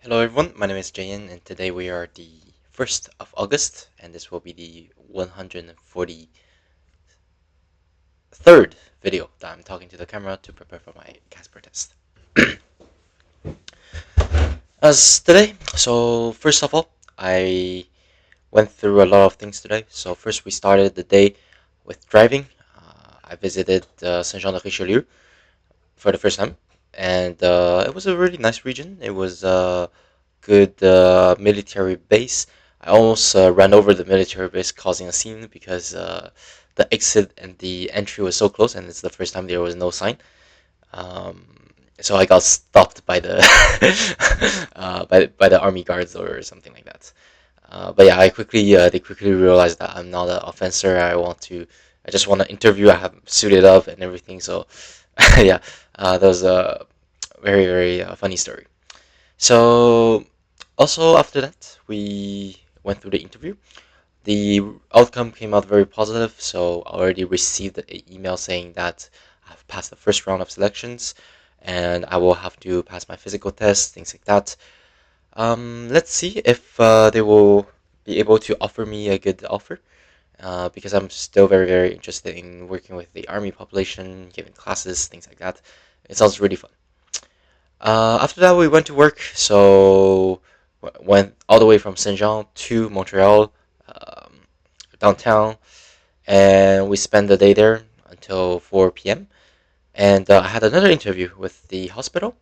Hello everyone, my name is Jayan and today we are the 1st of August and this will be the 143rd video that I'm talking to the camera to prepare for my Casper test. As today, so first of all, I went through a lot of things today. So first we started the day with driving. I visited Saint-Jean-de-Richelieu for the first time and it was a really nice region. It was good military base. I almost ran over the military base, causing a scene because the exit and the entry was so close, and it's the first time there was no sign. Um, so I got stopped by the by the army guards or something like that. But yeah, I quickly they quickly realized that I'm not an offender. I just want to interview. I have suited up and everything. So yeah, that was a very funny story. So also after that, we went through the interview. The outcome came out very positive. So I already received an email saying that I've passed the first round of selections, and I will have to pass my physical test, things like that. Let's see if they will be able to offer me a good offer. Because I'm still very interested in working with the army population, giving classes, things like that. It sounds really fun. After that, we went to work. So went all the way from Saint Jean to Montreal, um, downtown, and we spent the day there until 4 p.m. And I had another interview with the hospital.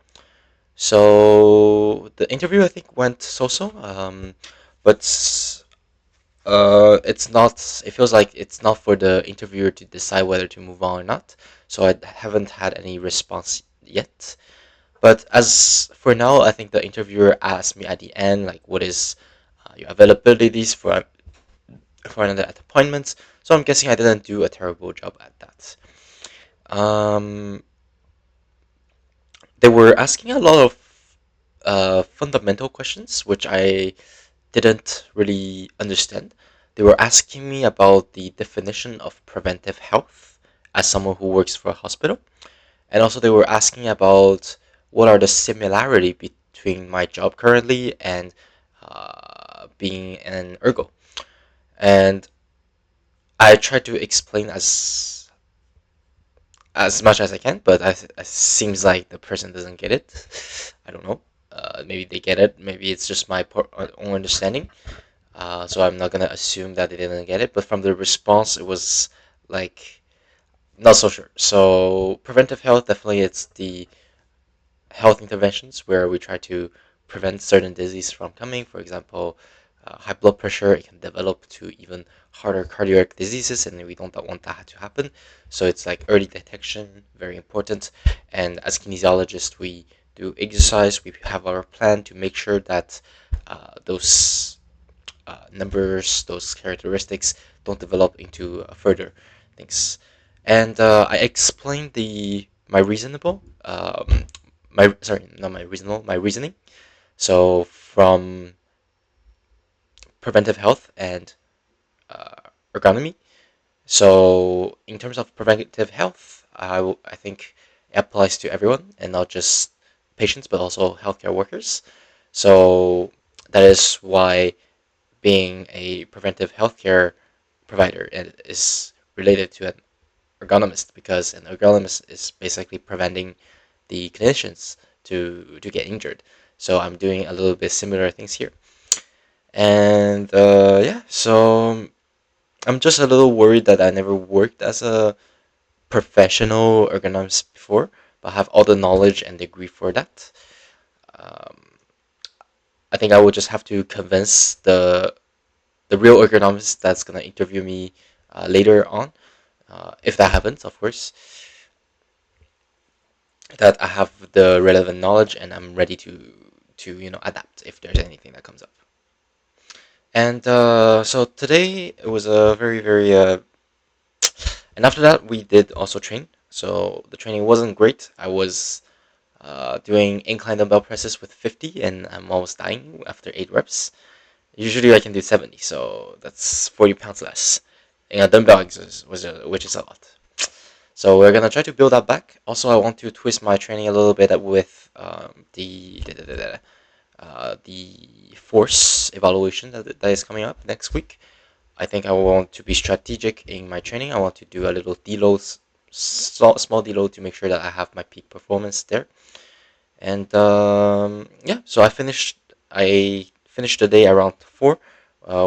So the interview I think went so-so, but it's not. It feels like it's not for the interviewer to decide whether to move on or not. So I haven't had any response yet. But as for now, I think the interviewer asked me at the end, like, what is your availabilities for another appointments. So I'm guessing I didn't do a terrible job at that. Um, they were asking a lot of fundamental questions, which I didn't really understand. They were asking me about the definition of preventive health as someone who works for a hospital. And also, they were asking about what are the similarity between my job currently and being an ergo. And I tried to explain as much as I can, but it seems like the person doesn't get it. I don't know. Maybe they get it. Maybe it's just my own understanding. So I'm not gonna assume that they didn't get it. But from the response, it was like not so sure. So preventive health, definitely, it's the health interventions where we try to prevent certain disease from coming. For example, high blood pressure, it can develop to even harder cardiac diseases, and we don't want that to happen. So it's like early detection, very important. And as kinesiologists, we do exercise. We have our plan to make sure that those numbers, those characteristics, don't develop into further things. And I explained the my reasonable my sorry not my reasonable my reasoning. So from preventive health and ergonomy. So in terms of preventive health, I think it applies to everyone and not just patients but also healthcare workers. So that is why being a preventive healthcare provider is related to an ergonomist, because an ergonomist is basically preventing the clinicians to get injured. So I'm doing a little bit similar things here. And yeah, so I'm just a little worried that I never worked as a professional ergonomist before, but I have all the knowledge and degree for that. Um, I think I will just have to convince the real ergonomist that's gonna interview me later on, if that happens, of course, that I have the relevant knowledge and I'm ready to adapt if there's anything that comes up. And so today it was a very and after that we did also train. So the training wasn't great. I was doing incline dumbbell presses with 50 and I'm almost dying after 8 reps. Usually I can do 70, so that's 40 pounds less. And a dumbbell exercise which is a lot. So we're gonna try to build that back. Also, I want to twist my training a little bit with the force evaluation that is coming up next week. I think I want to be strategic in my training. I want to do a little deload, small deload to make sure that I have my peak performance there. And yeah, so I finished the day around 4,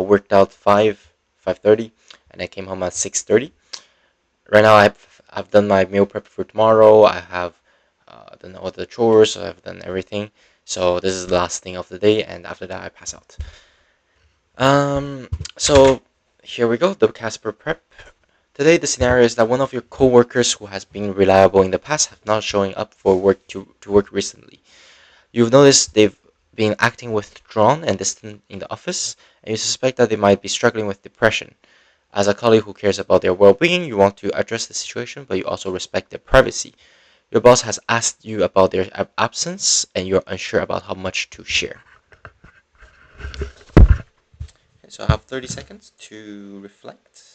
worked out 5:30, and I came home at 6:30. Right now, I've done my meal prep for tomorrow. I have done all the chores. So I've done everything. So this is the last thing of the day, and after that, I pass out. So here we go. The Casper prep. Today, the scenario is that one of your coworkers who has been reliable in the past have not showing up for work to work recently. You've noticed they've been acting withdrawn and distant in the office, and you suspect that they might be struggling with depression. As a colleague who cares about their well-being, you want to address the situation, but you also respect their privacy. Your boss has asked you about their absence, and you're unsure about how much to share. Okay, so I have 30 seconds to reflect.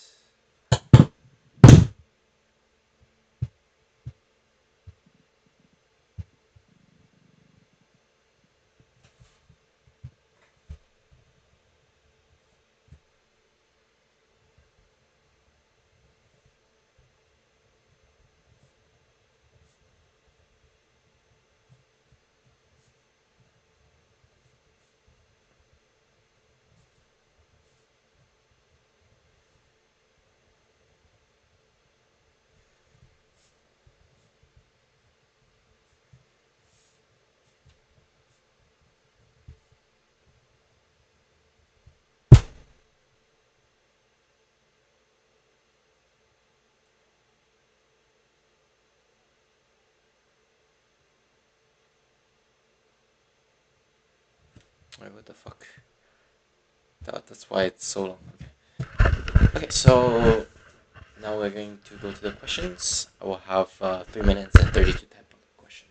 Wait, what the fuck? That's why it's so long. Okay, so now we're going to go to the questions. I will have 3 minutes and 30 to type on the question.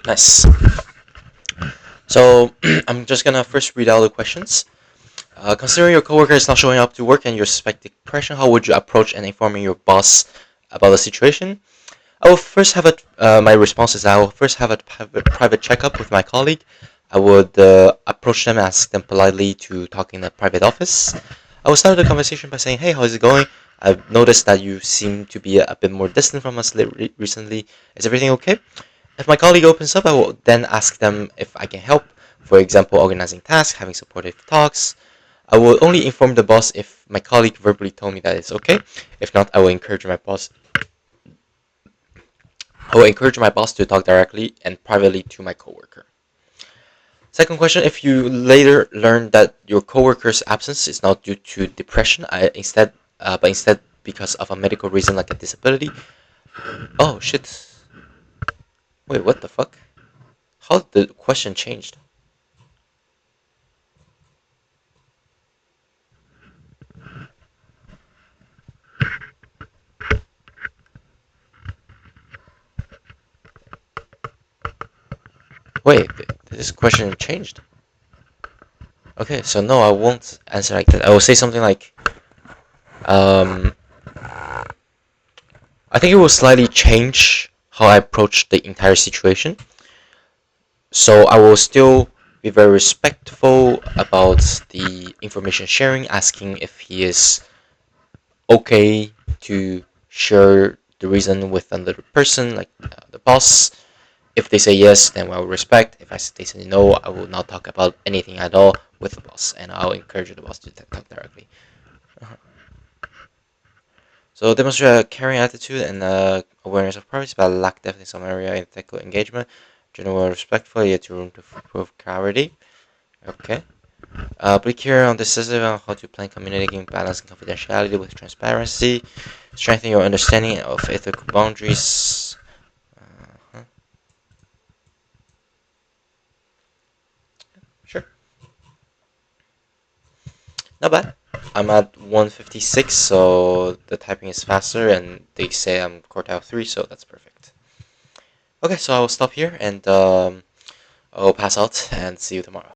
Nice. So I'm just gonna first read out the questions. Considering your coworker is not showing up to work and you suspect depression, how would you approach and informing your boss about the situation? I will first have my response is I will first have a private checkup with my colleague. I would approach them, ask them politely to talk in a private office. I will start the conversation by saying, "Hey, how's it going? I've noticed that you seem to be a bit more distant from us recently. Is everything okay?" If my colleague opens up, I will then ask them if I can help. For example, organizing tasks, having supportive talks. I will only inform the boss if my colleague verbally told me that it's okay. If not, I will encourage my boss to talk directly and privately to my coworker. Second question: if you later learn that your coworker's absence is not due to depression, but instead because of a medical reason like a disability. Oh shit! Wait, what the fuck? How did the question changed? Wait, this question changed. Okay, so no, I won't answer like that. I will say something like, um, I think it will slightly change how I approach the entire situation. So I will still be very respectful about the information sharing, asking if he is okay to share the reason with another person, like the boss. If they say yes, then I will respect. If they say no, I will not talk about anything at all with the boss, and I'll encourage the boss to talk directly. Uh-huh. So demonstrate a caring attitude and awareness of privacy, but lack depth in some area in technical engagement. General respectful, yet room to prove clarity. Okay. Be clear on decisive on how to plan communicating, balancing confidentiality with transparency. Strengthen your understanding of ethical boundaries. Uh-huh. Sure. Not bad. I'm at 156, so the typing is faster, and they say I'm quartile 3, so that's perfect. Okay, so I will stop here and I'll pass out and see you tomorrow.